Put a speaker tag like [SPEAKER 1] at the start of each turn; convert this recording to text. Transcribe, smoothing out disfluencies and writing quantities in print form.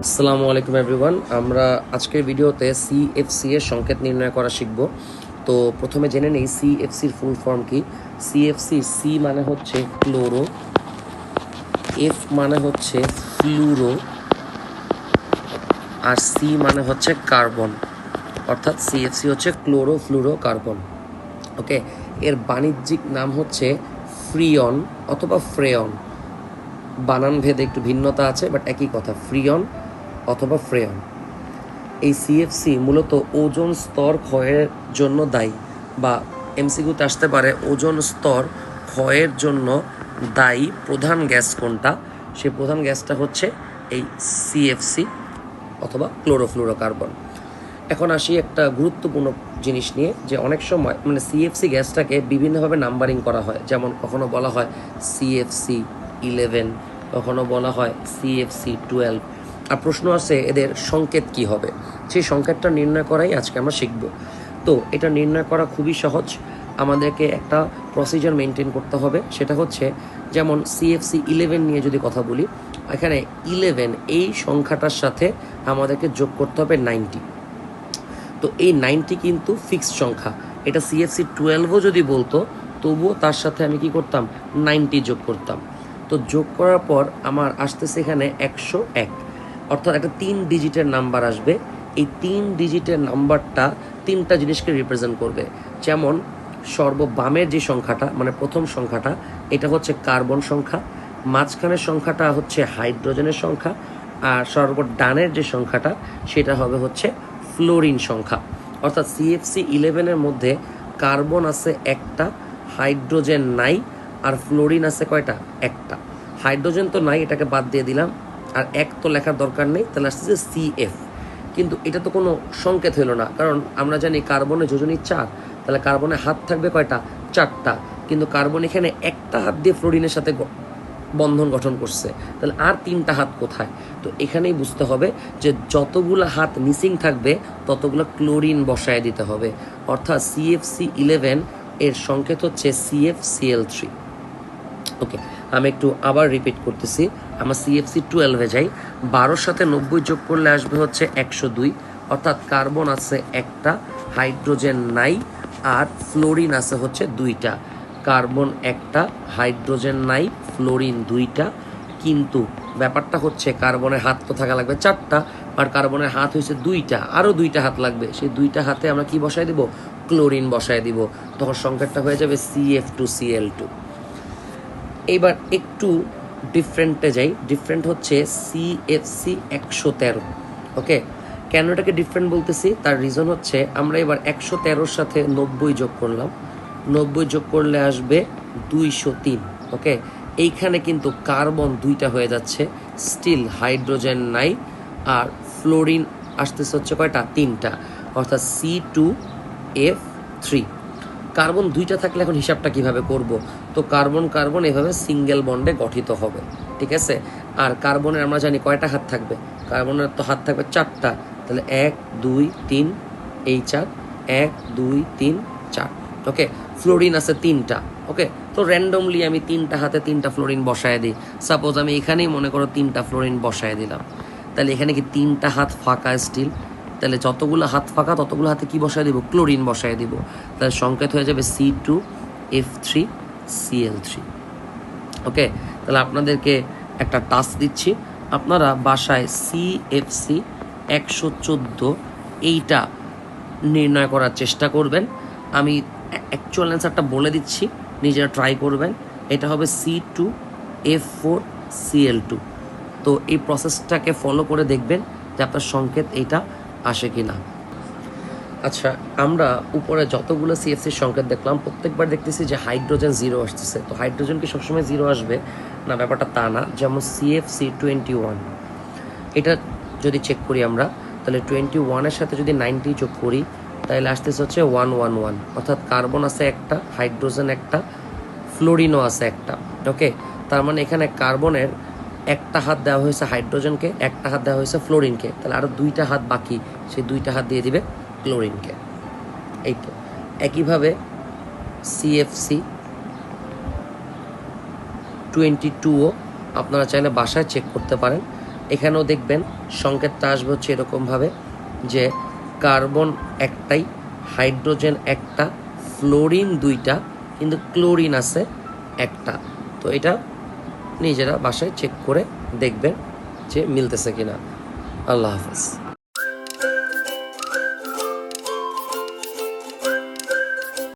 [SPEAKER 1] আসসালামু আলাইকুম এভরিওয়ান। আমরা আজকের ভিডিওতে সিএফসি এর সংকেত নির্ণয় করা শিখব। তো প্রথমে জেনে নেই সিএফসির ফুল ফর্ম কি। সিএফসি সি মানে হচ্ছে ক্লোরো, এফ মানে হচ্ছে ফ্লুরো, আর সি মানে হচ্ছে কার্বন। অর্থাৎ সিএফসি হচ্ছে ক্লোরো ফ্লুরো কার্বন। ওকে, এর বাণিজ্যিক নাম হচ্ছে ফ্রিয়ন অথবা ফ্রেয়ন। বানান ভেদে একটু ভিন্নতা আছে, বাট একই কথা, ফ্রিয়ন অথবা ফ্রেয়ন। এই সিএফসি মূলত ওজোন স্তর ক্ষয়ের জন্য দায়ী, বা এমসিকিউতে আসতে পারে ওজোন স্তর ক্ষয়ের জন্য দায়ী প্রধান গ্যাস কোনটা। সেই প্রধান গ্যাসটা হচ্ছে এই সিএফসি অথবা ক্লোরোফ্লুরোকার্বন। এখন আসি একটা গুরুত্বপূর্ণ জিনিস নিয়ে, যে অনেক সময় সিএফসি গ্যাসটাকে বিভিন্নভাবে নাম্বারিং করা হয়। যেমন কখনো বলা হয় সিএফসি 11, কখনো বলা হয় সিএফসি 12। আর প্রশ্ন আছে এদের সংকেত কি হবে, সেই সংকেতটা নির্ণয় করাই আজকে আমরা শিখব। তো এটা নির্ণয় করা খুবই সহজ। আমাদেরকে একটা প্রসিজার মেনটেন করতে হবে, সেটা হচ্ছে যেমন সিএফসি 11 নিয়ে যদি কথা বলি, এখানে 11 এই সংখ্যাটার সাথে আমাদেরকে যোগ করতে হবে 90। তো এই 90 কিন্তু ফিক্সড সংখ্যা। এটা সিএফসি 12ও যদি বলতো তবুও তার সাথে আমি কি করতাম, 90 যোগ করতাম। তো যোগ করার পর আমার আসতেছে এখানে 101, অর্থাৎ একটা 3 ডিজিটের নাম্বার আসবে। এই 3 ডিজিটের নাম্বারটা 3টা জিনিসকে রিপ্রেজেন্ট করবে। যেমন সর্ববামের যে সংখ্যাটা, প্রথম সংখ্যাটা, এটা হচ্ছে কার্বন সংখ্যা, মাঝখানের সংখ্যাটা হচ্ছে হাইড্রোজেনের সংখ্যা, আর সর্বডানের যে সংখ্যাটা সেটা হবে হচ্ছে ফ্লোরিন সংখ্যা। অর্থাৎ সিএফসি 11-এর মধ্যে কার্বন আছে একটা, হাইড্রোজেন নাই, আর ফ্লোরিন আছে কয়টা, একটা। হাইড্রোজেন তো নাই, এটাকে বাদ দিয়ে দিলাম, আর এক তো লেখার দরকার নেই, তাহলে আসতেছে সিএফ। কিন্তু এটা তো কোনো সংকেত হলো না, কারণ আমরা জানি কার্বনের যোজনী 4, তাহলে কার্বনে হাত থাকবে কয়টা, 4টা। কিন্তু কার্বন এখানে একটা হাত দিয়ে ফ্লোরিনের সাথে বন্ধন গঠন করছে, তাহলে আর 3টা হাত কোথায়? তো এখানেই বুঝতে হবে যে যতগুলো হাত মিসিং থাকবে ততগুলো ক্লোরিন বসায় দিতে হবে। অর্থাৎ সিএফসি 11 এর সংকেত হচ্ছে CFCl3। ওকে, আমি একটু আবার রিপিট করতেছি। আমরা সিএফসি 12-এ যাই, 12-র সাথে 90 যোগ করলে আসবে হচ্ছে 102। অর্থাৎ কার্বন আছে একটা, হাইড্রোজেন নাই, আর ফ্লোরিন আছে হচ্ছে 2টা। কার্বন একটা, হাইড্রোজেন নাই, ফ্লোরিন 2টা। কিন্তু ব্যাপারটা হচ্ছে কার্বনের হাত তো থাকা লাগবে 4টা, আর কার্বনের হাত হয়েছে 2টা, আরও 2টা হাত লাগবে। সেই 2টা হাতে আমরা কি বসায় দিব, ক্লোরিন বসায় দিব। তখন সংকেতটা হয়ে যাবে CF2Cl2। এইবার একটু ডিফারেন্টে যাই। ডিফারেন্ট হচ্ছে সিএফসি 113। ওকে, কেন এটাকে ডিফারেন্ট বলতেছি, তার রিজন হচ্ছে আমরা এবার 113-র সাথে 90 যোগ করলাম। 90 যোগ করলে আসবে 203। ওকে, এইখানে কিন্তু কার্বন 2টা হয়ে যাচ্ছে, স্টিল হাইড্রোজেন নাই, আর ফ্লোরিন আসতেছে হচ্ছে কয়টা, 3টা। অর্থাৎ C2F3। কার্বন 2টা থাকলে এখন হিসাবটা কিভাবে করব? তো কার্বন কার্বন এভাবে সিঙ্গেল বন্ডে গঠিত হবে, ঠিক আছে। আর কার্বনের আমরা জানি কয়টা হাত থাকবে, কার্বনের তো হাত থাকবে 4টা, তাহলে 1 2 3, এই 4, 1 2 3 4। ওকে, ফ্লোরিন আছে 3টা। ওকে, তো র্যান্ডমলি আমি 3টা হাতে 3টা ফ্লোরিন বসায় দিই। সাপোজ আমি এখানেই মনে করো 3টা ফ্লোরিন বসায় দিলাম, তাহলে এখানে কি 3টা হাত ফাঁকা স্টিল? তাহলে যতগুলো হাত ফাঁকা ততগুলো হাতে কি বসায় দিব, ক্লোরিন বসায় দিব। তাহলে সংকেত হয়ে যাবে C2F3Cl3। ওকে, তাহলে আপনাদেরকে একটা টাস্ক দিচ্ছি, আপনারা বাসায় CFC 114 এইটা নির্ণয় করার চেষ্টা করবেন। আমি অ্যাকচুয়াল অ্যান্সারটা বলে দিচ্ছি, নিজেরা ট্রাই করবেন। এটা হবে C2F4Cl2। তো এই প্রসেসটাকে ফলো করে দেখবেন যে আপনার সংকেত এইটা আসে কি না। আচ্ছা, আমরা উপরে যতগুলো সিএফসির সংকেত দেখলাম প্রত্যেকবার দেখতেছি যে হাইড্রোজেন 0 আসতেছে। তো হাইড্রোজেন কি সবসময় 0 আসবে না? ব্যাপারটা তা না। যেমন CFC21, এটা যদি চেক করি আমরা, তাহলে 21-এর সাথে যদি 90 যোগ করি তাহলে আসতেছে হচ্ছে 111। অর্থাৎ কার্বন আছে একটা, হাইড্রোজেন একটা, ফ্লোরিনও আছে একটা। ওকে, তার মানে এখানে কার্বনের একটা হাত দেওয়া হয়েছে হাইড্রোজেনকে, একটা হাত দেওয়া হয়েছে ফ্লোরিনকে, তাহলে আরও 2টা হাত বাকি, সেই 2টা হাত দিয়ে দিবে ক্লোরিনকে। এই তো একইভাবে CFC22ও আপনারা চাইলে বাসায় চেক করতে পারেন। এখানেও দেখবেন সংকেতটা আসবে হচ্ছে এরকমভাবে যে কার্বন একটাই, হাইড্রোজেন একটা, ফ্লোরিন দুইটা, কিন্তু ক্লোরিন আছে একটা। তো এটা নিজেরা বাসায় চেক করে দেখবেন যে মিলতেছে কিনা। আল্লাহ হাফেজ।